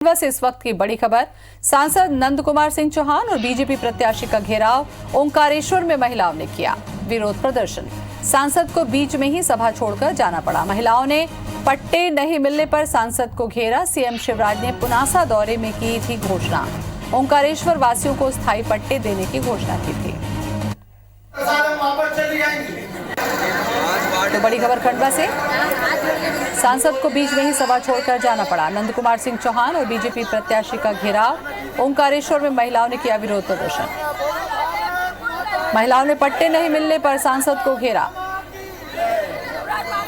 बस इस वक्त की बड़ी खबर, सांसद नंद कुमार सिंह चौहान और बीजेपी प्रत्याशी का घेराव ओंकारेश्वर में महिलाओं ने किया विरोध प्रदर्शन। सांसद को बीच में ही सभा छोड़कर जाना पड़ा। महिलाओं ने पट्टे नहीं मिलने पर सांसद को घेरा। सीएम शिवराज ने पुनासा दौरे में की थी घोषणा, ओंकारेश्वर वासियों को स्थायी पट्टे देने की घोषणा की थी। तो बड़ी खबर खंडवा से, सांसद को बीच में ही सभा छोड़कर जाना पड़ा। नंद कुमार सिंह चौहान और बीजेपी प्रत्याशी का घेराव। ओंकारेश्वर में महिलाओं ने किया विरोध प्रदर्शन। महिलाओं ने पट्टे नहीं मिलने पर सांसद को घेरा।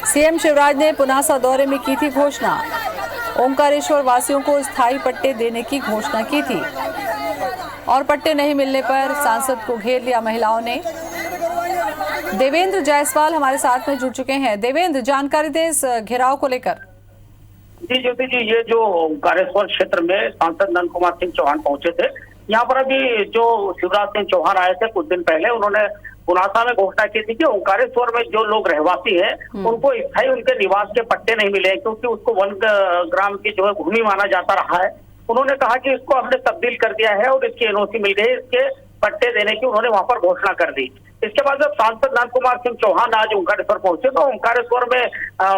सीएम शिवराज ने पुनासा दौरे में की थी घोषणा, ओंकारेश्वर वासियों को स्थायी पट्टे देने की घोषणा की थी और पट्टे नहीं मिलने पर सांसद को घेर लिया महिलाओं ने। देवेंद्र जायसवाल हमारे साथ में जुड़ चुके हैं। देवेंद्र, जानकारी दें इस घेराव को लेकर। जी ज्योति जी, ये जो ओंकारेश्वर क्षेत्र में सांसद नंद कुमार सिंह चौहान पहुंचे थे, यहाँ पर अभी जो शिवराज सिंह चौहान आए थे कुछ दिन पहले, उन्होंने पुनासा में घोषणा की थी कि ओंकारेश्वर में जो लोग रहवासी हैं उनको स्थायी उनके निवास के पट्टे नहीं मिले, क्योंकि उसको वन ग्राम की जो है भूमि माना जाता रहा है। उन्होंने कहा कि इसको हमने तब्दील कर दिया है और इसकी एनओसी मिल गई, इसके पट्टे देने की उन्होंने वहां पर घोषणा कर दी। इसके बाद जब सांसद नंद कुमार सिंह चौहान आज ओंकारेश्वर पहुंचे तो ओंकारेश्वर में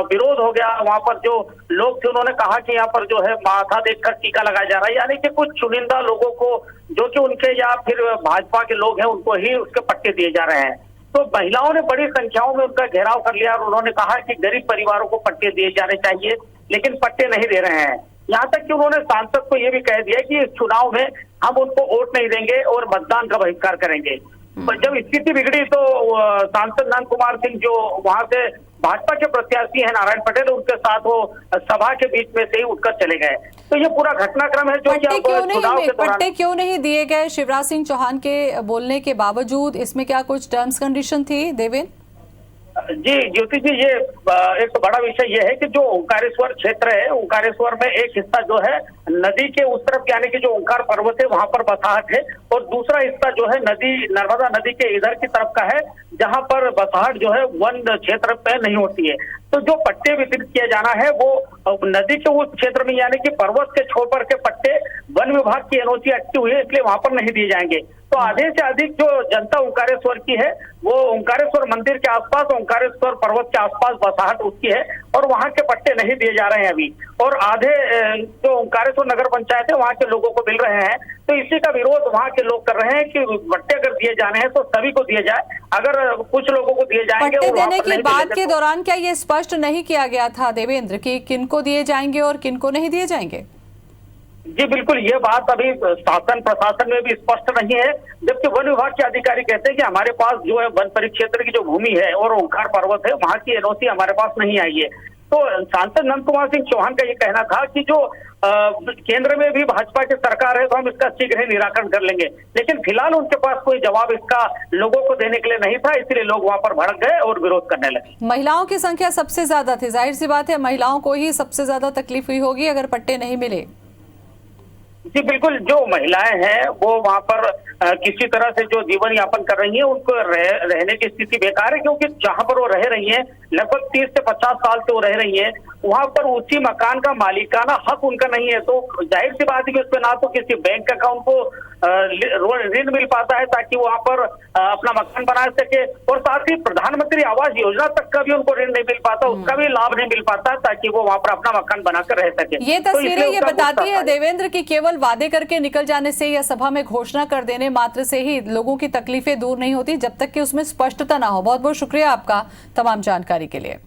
विरोध हो गया। वहां पर जो लोग थे उन्होंने कहा कि यहाँ पर जो है माथा देखकर टीका लगाया जा रहा है, यानी कि कुछ चुनिंदा लोगों को जो कि उनके या फिर भाजपा के लोग हैं उनको ही उसके पट्टे दिए जा रहे हैं। तो महिलाओं ने बड़ी संख्याओं में उनका घेराव कर लिया और उन्होंने कहा कि गरीब परिवारों को पट्टे दिए जाने चाहिए, लेकिन पट्टे नहीं दे रहे हैं। यहाँ तक कि उन्होंने सांसद को ये भी कह दिया कि इस चुनाव में हम उनको वोट नहीं देंगे और मतदान का बहिष्कार करेंगे। पर जब स्थिति बिगड़ी तो सांसद नंद कुमार सिंह जो वहां से भाजपा के प्रत्याशी हैं नारायण पटेल, उनके साथ वो सभा के बीच में से ही उठकर चले गए। तो ये पूरा घटनाक्रम है जो पट्टे क्यों नहीं दिए गए शिवराज सिंह चौहान के बोलने के बावजूद? इसमें क्या कुछ टर्म्स कंडीशन थी देवेंद्र? जी ज्योति जी, ये एक तो बड़ा विषय ये है कि जो ओंकारेश्वर क्षेत्र है, ओंकारेश्वर में एक हिस्सा जो है नदी के उस तरफ यानी कि जो ओंकार पर्वत है वहां पर बसाहट है, और दूसरा हिस्सा जो है नदी नर्मदा नदी के इधर की तरफ का है जहां पर बसाहट जो है वन क्षेत्र पे नहीं होती है। तो जो पट्टे वितरित किया जाना है वो नदी के उस क्षेत्र में यानी कि पर्वत के छोर पर के पट्टे वन विभाग की एनओसी अटकी हुई है, इसलिए वहां पर नहीं दिए जाएंगे। तो आधे से अधिक जो जनता ओंकारेश्वर की है वो ओंकारेश्वर मंदिर के आसपास, ओंकारेश्वर पर्वत के आसपास बसाहट उसकी है और वहां के पट्टे नहीं दिए जा रहे हैं अभी, और आधे जो ओंकारेश्वर नगर पंचायत है वहां के लोगों को मिल रहे हैं। तो इसी का विरोध वहां के लोग कर रहे हैं कि पट्टे अगर दिए जाने हैं तो सभी को दिए जाए, अगर कुछ लोगों को दिए जाएंगे। पट्टे देने की बात के दौरान क्या ये स्पष्ट नहीं किया गया था देवेंद्र कि किनको दिए जाएंगे और किनको नहीं दिए जाएंगे? जी बिल्कुल, ये बात अभी शासन प्रशासन में भी स्पष्ट नहीं है, जबकि वन विभाग के अधिकारी कहते हैं कि हमारे पास जो है वन परिक्षेत्र की जो भूमि है और ओंकार पर्वत है वहां की एनओसी हमारे पास नहीं आई है। तो सांसद नंद कुमार सिंह चौहान का ये कहना था कि जो केंद्र में भी भाजपा की सरकार है तो हम इसका शीघ्र ही निराकरण कर लेंगे, लेकिन फिलहाल उनके पास कोई जवाब इसका लोगों को देने के लिए नहीं था, इसलिए लोग वहां पर भड़क गए और विरोध करने लगे। महिलाओं की संख्या सबसे ज्यादा थी, जाहिर सी बात है महिलाओं को ही सबसे ज्यादा तकलीफ हुई होगी अगर पट्टे नहीं मिले। जी बिल्कुल, जो महिलाएं हैं वो वहां पर किसी तरह से जो जीवन यापन कर रही हैं उनको रहने की स्थिति बेकार है, क्योंकि जहां पर वो रह रही हैं लगभग 30 से 50 साल से वो रह रही हैं, वहां पर उसी मकान का मालिकाना हक उनका नहीं है। तो जाहिर सी बात है कि उसमें ना तो किसी बैंक अकाउंट को ऋण मिल पाता है ताकि वो वहां पर अपना मकान बना सके, और साथ ही प्रधानमंत्री आवास योजना तक का भी उनको ऋण नहीं मिल पाता, उसका भी लाभ नहीं मिल पाता ताकि वो वहां पर अपना मकान बनाकर रह सके। ये तस्वीरें ये बताती है देवेंद्र कि केवल वादे करके निकल जाने से या सभा में घोषणा कर देने मात्र से ही लोगों की तकलीफें दूर नहीं होती जब तक कि उसमें स्पष्टता ना हो। बहुत बहुत शुक्रिया आपका तमाम जानकारी के लिए।